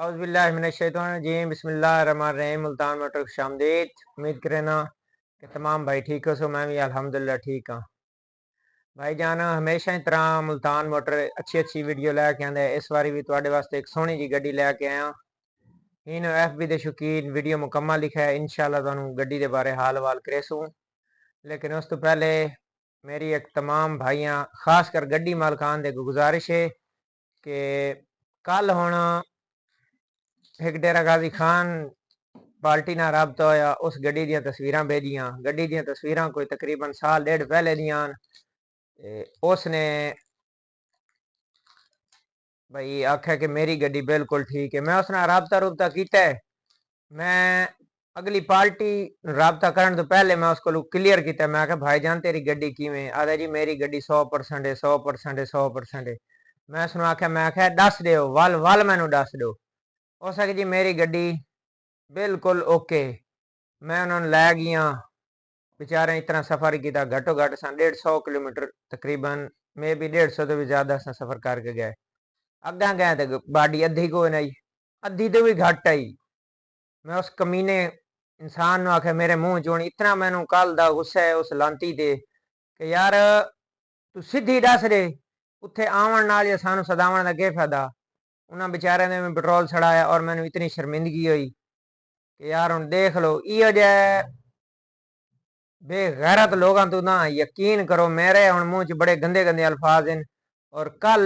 औज़ुबिल्लाहिमिनश्शैतानिर्रजीम बिस्मिल्लाहिर्रहमानिर्रहीम। मुल्तान मोटर खुशामदीद। उम्मीद करे ना कि तमाम भाई ठीक हो। सो मैं भी अल्हम्दुलिल्लाह ठीक हाँ। भाई जान हमेशा ही तरह मुल्तान मोटर अच्छी अच्छी वीडियो लैके आंदा है। इस बारी भी तुहाडे वास्ते एक सोहनी जी गड्डी लैके आया। इन FB दे शौकीन वीडियो मुकम्मल लिखा है। इंशाअल्लाह तुहानू गड्डी दे बारे हाल वाल करेसूं। लेकिन उस तो पहले मेरी एक तमाम भाइयां खासकर गड्डी मालकान दे गुजारिश है कि कल हुण एक डेरा गाजी खान पार्टी ना रबता होया। उस गड्डी दियां तस्वीरां भेजियां। गड्डी दियां तस्वीरां कोई तकरीबन साल डेढ़ पहले दियां। उसने भाई आख्या कि मेरी गड्डी बिल्कुल ठीक है। मैं उसने रबता रुबता किया है। मैं अगली पार्टी रबता करने तो पहले मैं उसको क्लियर किया। मैं आख्या भाईजान तेरी गड्डी किवें? आदा जी मेरी गड्डी 100% है, 100% है, 100% है। मैं उसने आख्या मैं आख्या दस दो वल वल मैनू दस दो। उस आखे जी मेरी गड्डी बिल्कुल ओके। मैं उन्होंने लै गया। बेचारे इतना सफ़र किया घटो घट 150 किलोमीटर तकरीबन मे भी 150 तो भी ज़्यादा सफ़र करके गए। अग्गा गए तो बाडी अद्धी को नहीं, अद्धी तो भी घट आई। मैं उस कमीने इंसान आखे मेरे मुंह चोनी इतना मैनू कल का गुस्सा है उस लांती ते कि यार तू सीधी दस दे। उत्थे आवन नाल या सानू सदावन का क्या फायदा? उन्होंने बेचारे ने मैं पेट्रोल छड़ाया और मैनू इतनी शर्मिंदगी हुई कि यार हुण देख लो इहो जिहा बेगैरत लोगों तो ना यकीन करो। मेरे हुण मुंह च बड़े गंदे गंदे अल्फाज हैं। और कल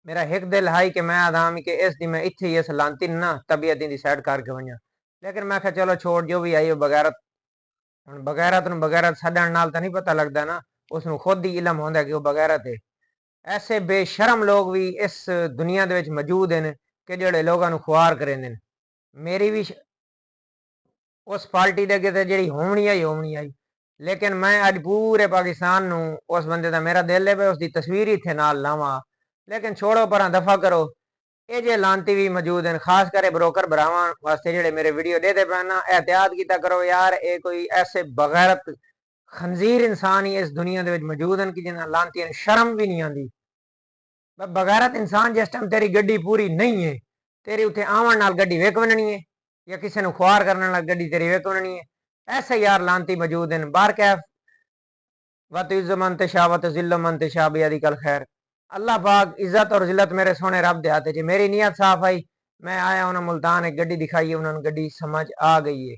मेरा एक दिल हाई कि मैं आदाम कि इस दी मैं इत्थे ही इस लांती ना तबीयत दी साइड करके वजा। लेकिन मैं क्या चलो छोड़ जो भी आई बगैरत हुण बगैरत छड्डण नाल तो नहीं पता लगता ना। उसनू खुद ही इलम होंदा कि वह बगैरत है। ऐसे बेशरम लोग भी इस दुनिया दे विच मौजूद हैं कि जिहड़े लोगों ख्वार करेंदे। मेरी भी उस पार्टी दे अगे जी होनी आई होनी आई। लेकिन मैं अज पूरे पाकिस्तान नू उस बंदे का मेरा दिल है भाई उसकी तस्वीर ही इतने नाल लावा। लेकिन छोड़ो पर दफा करो। ये जे लांती भी मौजूद हैं खास कर ब्रोकर भरावां वास्ते जेडे मेरे वीडियो देते पे ना एहतियात किया करो यार। ये कोई ऐसे बगैरत खंजीर इंसान ही इस दुनिया के मौजूद हैं कि जिन्हें लांती शर्म भी नहीं आती। बगैरत इंसान जिस टाइम तेरी गड्डी पूरी नहीं है तेरी उत्थे आवन नाल गड्डी वेक बननी है या किसी ने ख्वार करने नाल गड्डी तेरी वेक बननी है। ऐसे यार लांती मौजूद हैं। बार कैफ वत इज़्ज़ मन तशा वत ज़िल्ल मन तशा बियदिकल खैर। अल्लाह पाक इज्जत और जिल्लत मेरे सोने रब दे हाथ च। मेरी नीयत साफ आई। मैं आया उन्हें मुल्तान एक गड्डी दिखाई है। उन्होंने गड्डी समझ आ गई है।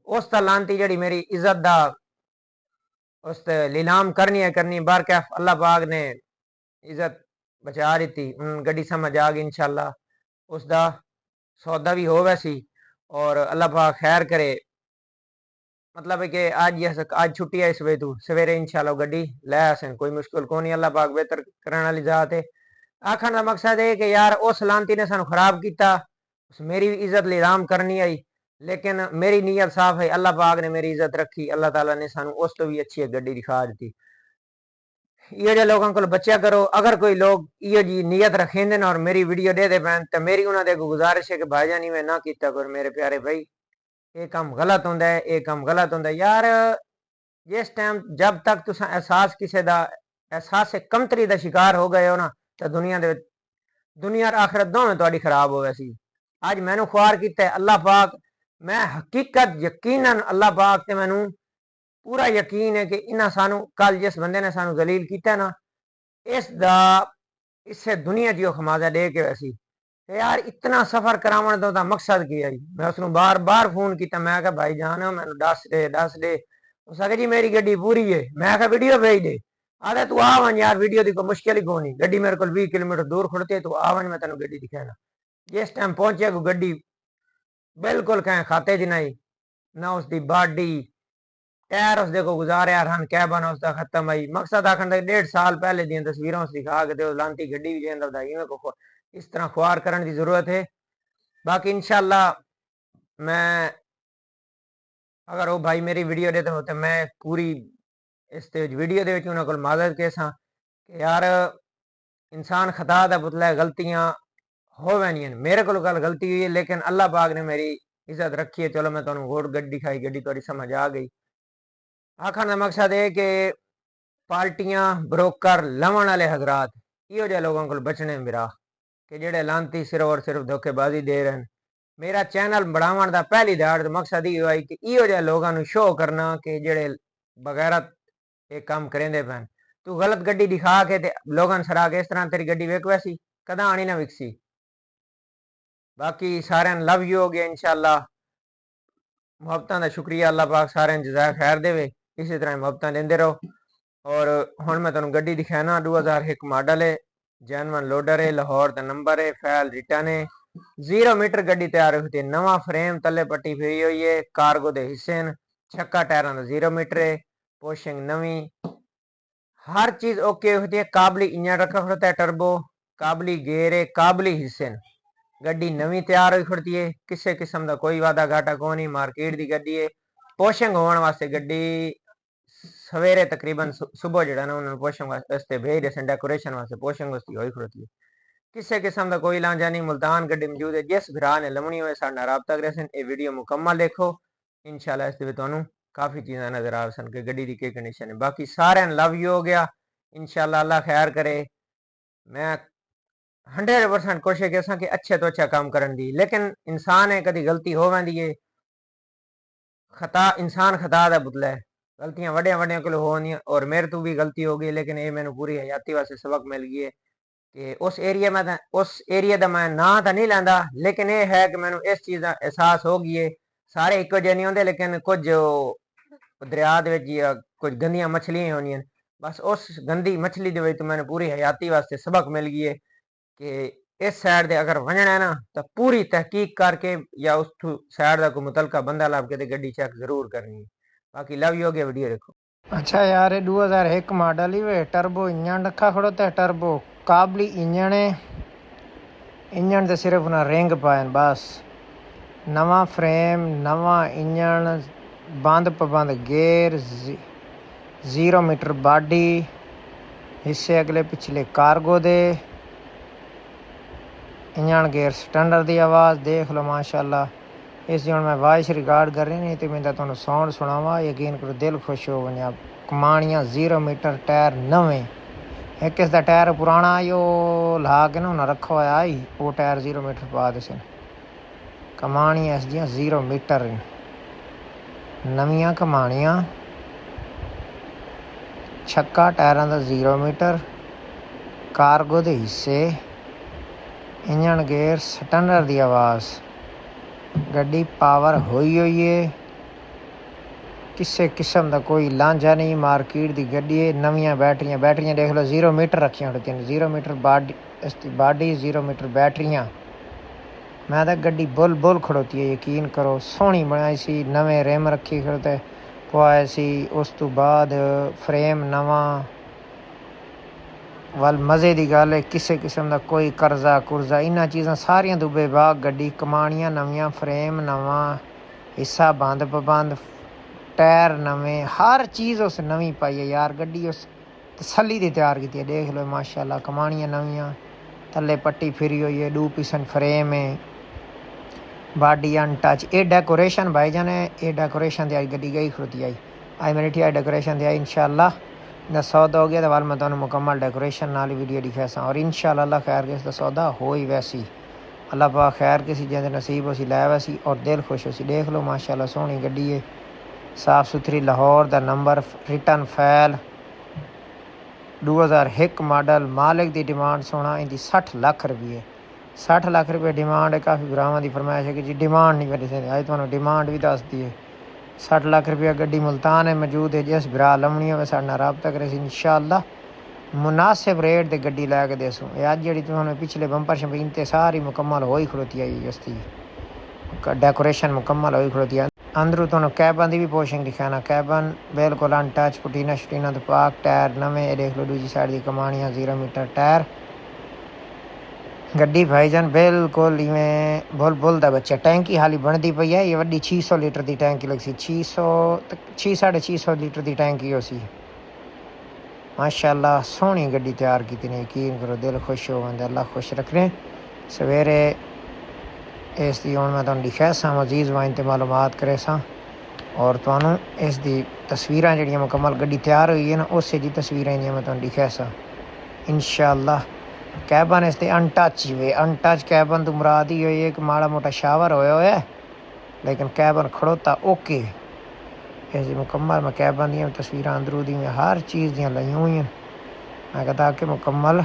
उस लांती जड़ी मेरी इज्जत दा उस लीलाम करनी है करनी। बार कैफ अल्लाह पाक ने इज्जत बचा दी। उन गड्डी समझ आ गई इंशाअल्लाह। उसका सौदा भी हो वैसी और अल्लाह पाक खैर करे। मतलब है कि आज छुट्टी है सवेरे तू सवेरे इंशाअल्लाह गड्डी लै आसन। कोई मुश्किल को नहीं। अल्लाह पाक बेहतर करने वाली जात है। आखन का मकसद है कि यार उस लांती ने सानू खराब किया। मेरी इज्जत लीलाम करनी आई। लेकिन मेरी नीयत साफ है। अल्लाह पाक ने मेरी इज्जत रखी। अल्लाह ताला ने सानू उस तो भी अच्छी गड्डी दिखा दी। इो जे लोगों को बच्चा करो। अगर कोई लोग इो जी नीयत रखेंदे और मेरी वीडियो दे पैन तो मेरी उन्होंने गुजारिश है कि भाईजान इवें ना किया कर मेरे प्यारे भाई। ये काम गलत होंदा है। ये काम गलत होंदा है यार। जिस टाइम जब तक तुस एहसास किसी का एहसास कमतरी का शिकार हो गए हो ना तो दुनिया और आखिरत दोवें तुहाडी खराब हो वैसी। अज मैनू ख्वार किया है अल्लाह पाक। मैं हकीकत यकीनन अल्लाह पाक ते मैनू पूरा यकीन है कि इन्हें सानू कल जिस बंदे ने सानू जलील किया ना इसका इससे दुनिया जो खमाजा दे के वैसी। यार इतना सफर करावन तो मकसद की है। मैं उसको बार बार फोन किया। मैं क्या भाई जान मैं दस दे। उस आखे जी मेरी गड्डी पूरी है। मैं क्या वीडियो भेज दे। आदे तू आ वन यार वीडियो की कोई मुश्किल ही कोई नहीं। गड्डी मेरे को 20 किलोमीटर दूर खुड़ती है। तू आ वन मैं तेन गड्डी दिखाना। जिस टाइम पहुंचे को गड्डी बिल्कुल कहें खाते च नहीं ना उसकी बाडी टायर उस देखो गुजारे रन कैबन उसका खत्म आई। मकसद आखन तक 1.5 साल पहले दी तस्वीरों दिखा के लांती गड्डी भी इवें इस तरह ख्वार करने की जरूरत है। बाकी इंशाअल्लाह मैं अगर वो भाई मेरी वीडियो देते हो तो मैं पूरी इस वीडियो दे उन्होंने को मादद केसा कि यार इंसान खता का पुतला है। गलतियां होवे नहीं मेरे को कल गलती हुई है लेकिन अल्लाह पाक ने मेरी इज्जत रखी है। चलो मैं तुम होर गड्डी दिखाई गड्डी थोड़ी समझ आ गई। आखन का मकसद है कि पार्टियां ब्रोकर लवन वाले हजरात इो जे लोगों को बचने मेरा कि जेड़े लांती सिर्फ और सिर्फ धोखेबाजी दे रहे हैं। मेरा चैनल बढ़ावन का पहली दाड़ मकसद यो है कि इहो जिहे लोगों को शो करना कि जेड़े बगैरत ये काम करेंदे पैन। तू गलत गड्डी दिखा के ते लोगों सरा के इस तरह तेरी गड्डी विक वैसी कदा आनी ना विकसी। बाकी सारे लव यू हो गया इंशाल्लाह। मुहब्बत का शुक्रिया, अल्लाह पाक सारे जज़ाय खैर देवे, इसी तरह मुहब्बत देंदे रहो। और हुण मैं तुहानू गड्डी दिखाना 2001 मॉडल है, जेनवन लोडर है, लाहौर का नंबर है, फैल रिटर्न है, 0 मीटर गड्डी तैयार होती है। नवा फ्रेम तले पट्टी फिरी हुई है, कार्गो दे हिस्से न, छक्का टायरों का 0 मीटर है, पोशिंग नवी, हर चीज ओके होती है। काबली इंजन रखा होता है, टर्बो काबली गेर है, काबली हिस्से न। गड्डी नवी तैयार हुई खड़ती है, किसी किस्म का कोई वादा घाटा को नहीं, मार्केट की गड्डी है। पोशिंग होने वास्ते गड्डी सवेरे तकरीबन सुबह जड़ा ना उन्होंने पोशिंग वास्ते भेज दे, डेकोरेशन वास्ते पोशिंग वास्ते होई खड़ती है। किसी किस्म का कोई लांजा नहीं, मुल्तान गड्डी मौजूद है। जिस भरा ने लमनी होए साडा राबता करे सन। ये वीडियो मुकम्मल देखो, इंशाल्लाह इस दे तुहानू काफ़ी चीज़ां नज़र आ सन कि गड्डी की की कंडीशन है। बाकी सारे लव यू हो गया, इंशाल्लाह अल्लाह खैर करे। मैं 100% कोशिश कर कि अच्छे तो अच्छा काम करन दी, लेकिन इंसान है कभी गलती हो वैंदी है। खता इंसान खता दा पुतला है, गलतियां वड्डियां वड्डियां कोल होनियां और मेरे तो भी गलती हो गई, लेकिन ये मैंने पूरी हयाती वास्ते सबक मिल गई है कि उस एरिया का मैं ना तो नहीं लैंदा, लेकिन ये है कि मैंने इस चीज़ का एहसास हो गई है। सारे इको जे नहीं होंगे, लेकिन कुछ दरिया या कुछ गंदियां मछलियां होनियां, बस उस गंदी मछली के तो मैंने पूरी हयाती वास्ते सबक मिल गई है कि इस साइड दे अगर वंजना है ना तो पूरी तहकीक करके या उस साइड का कोई मुतलका बंदा लाभ के गड्डी चेक जरूर करनी है। बाकी लव यू हो गया, वीडियो देखो। अच्छा यार, ये 2001 मॉडल ही वे, टर्बो इंजन रखा खड़ोता है, टर्बो काबली इंजन है। इंजन से सिर्फ ना रिंग पाए बस, नवा फ्रेम, नवा इंजन, बंद पबंद गेर, 0 मीटर बॉडी, हिस्से अगले पिछले कार्गो दे, इंजन गेयर स्टैंडर्ड की आवाज़ देख लो माशाल्लाह। इस जो मैं वॉइस रिकॉर्ड कर रही नहीं तो मैं तुहानू साउंड सुनावा, यकीन करो दिल खुश हो वञा। कमानियाँ 0 मीटर, टायर नवे, एक इसका टायर पुराना यो ला के ना उन्हें रखा हुआ आई, वो टायर 0 मीटर पा दे सन। कमानियाँ इस दियाँ 0 मीटर नवियाँ कमानियाँ, छक्का टायरों का 0 मीटर, कार्गो के हिस्से, इंजन गेयर स्टैंडर्ड की आवाज़, गड्डी पावर हुई है, किसी किस्म का कोई लांझा नहीं, मार्केट की गड्डी है। नवियाँ बैटरियाँ देख लो 0 मीटर रखियाँ होती हैं, 0 मीटर बॉडी 0 मीटर बैटरियाँ। मैं तो गड्डी बुल खड़ोती है, यकीन करो सोहनी बनाई सी, नवे रिम रखी खड़ोते पवाए सी, उस तो बाद फ्रेम नवा। वाल मज़े की गल है, किसी किस्म का कोई कर्जा कुर्जा इन्ह चीज़ां सारियां दुबे बाग, गड्डी कमानियाँ नवियाँ, फ्रेम नवा, हिस्सा बंद पबंद, टायर नवे, हर चीज़ उस नवी पाई है यार। गड्डी उस तसल्ली दी तैयार की है, देख लो माशाल्लाह। कमानियाँ नवियाँ, थले पट्टी फिरी हुई है, 2 पीसन फ्रेम है, बॉडी अनटच। ये डेकोरेशन भाई जान है, ये डेकोरेशन दी आई गड्डी गई खड़ोती आई, आई मेरी ठीक डेकोरेशन दी आई। इंशाल्लाह दा सौदा हो गया तो वाल मैं तुहानू मुकम्मल डेकोरेशन नाल वीडियो दिखा सा, और इंशाल्लाह अल्लाह खैर के इसका सौदा हो ही वैसी, अल्लाह पाक खैर किसी जिंदे नसीब हो सी लै वैसी और दिल खुश हो सी। देख लो माशाल्लाह सोहनी गड्डी है, साफ सुथरी, लाहौर का नंबर, रिटर्न फैल, 2001 मॉडल। मालिक की डिमांड सोना इनकी 60 लाख रुपये, 60 लाख रुपये डिमांड है। काफ़ी भरावां की फरमाइश है कि जी डिमांड नहीं करी सकते, अज तुहानू डिमांड भी दस दी है। 60 लाख रुपया गड्डी मुल्तान है मौजूद है, जिस भरा लमनी हो साढ़े राबता करे इंशाल्लाह मुनासिब रेट से गड्डी लैके देसूँ। अज जी तुहानू पिछले बंपर शंपीन ते सारी मुकम्मल हो ही खड़ोती आई, इसकी डेकोरेशन मुकम्मल हो ही खड़ोती है। अंदरों तुहानू कैबन की भी पोशिंग दिखाना, कैबन बिल्कुल अनटच, पुटीना शटीना तो पाक, टायर नवे। देख लो दूजी साइड की कमानियाँ 0 मीटर टायर। गड्डी भाईजान बिल्कुल इवें बुल का बच्चा। टैंकी हाली बनती पई है, ये वड्डी 600 लीटर की टैंकी लगी, 600 लीटर की टैंकी हो सी। माशाल्लाह सोहनी गड्डी तैयार की ने, यकीन करो दिल खुश हो गया, अल्लाह खुश रखने। सवेरे इसकी हूँ मैं तुहानू लिखा सा, मजीद वाइन ते मालूमात करे सा, और तुहानू इसकी तस्वीरां जड़ियाँ मुकम्मल गड्डी तैयार हुई है ना, उस दी तस्वीरें मैं तुहानू लिखा सा। इंशाल्लाह कैबन इसते अनटच ही वे अनटच कैबन तो मुराद ही हुई है कि माड़ा मोटा शावर होया है लेकिन कैबन खड़ोता ओके ऐसी मुकम्मल मैं कैबन दी तस्वीर अंदरू दी हर चीज़ दियाँ लाई हुई हैं मैं कहता कि मुकम्मल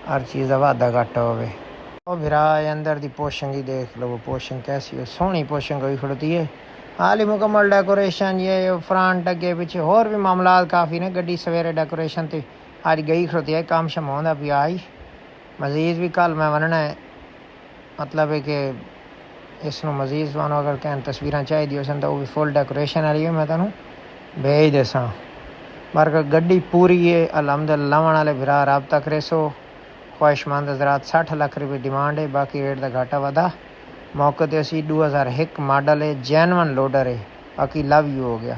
हर चीज़ का वादा घट होवे। और फिर अंदर दी पोशिंग ही देख लो, वो पोशिंग कैसी है, सोहनी पोशिंग हुई खड़ोती है। हाल ही मुकम्मल डेकोरेशन ये फ्रंट अगे पीछे होर भी मामलात काफ़ी ने। गड्डी सवेरे डेकोरेशन ते अज गई खड़ोती है, काम शम होंदा पिया आई। मजीद भी कल मैं बनना है, मतलब है कि इस मजीद वालों अगर कहें तस्वीर चाहिए सन तो वो भी फुल डेकोरेशन वाली है मैं तुहानू भेज देसा। पर गड्डी पूरी है अलहमदुलिल्लाह। लवन वाले भरा रबता करे सो ख्वाहिशमंद हजरात। 60 लाख रुपये डिमांड है, बाकी रेट का घाटा वादा मौके ते असी 2001 मॉडल है, जेनवन लोडर है, बाकी लव यू हो गया।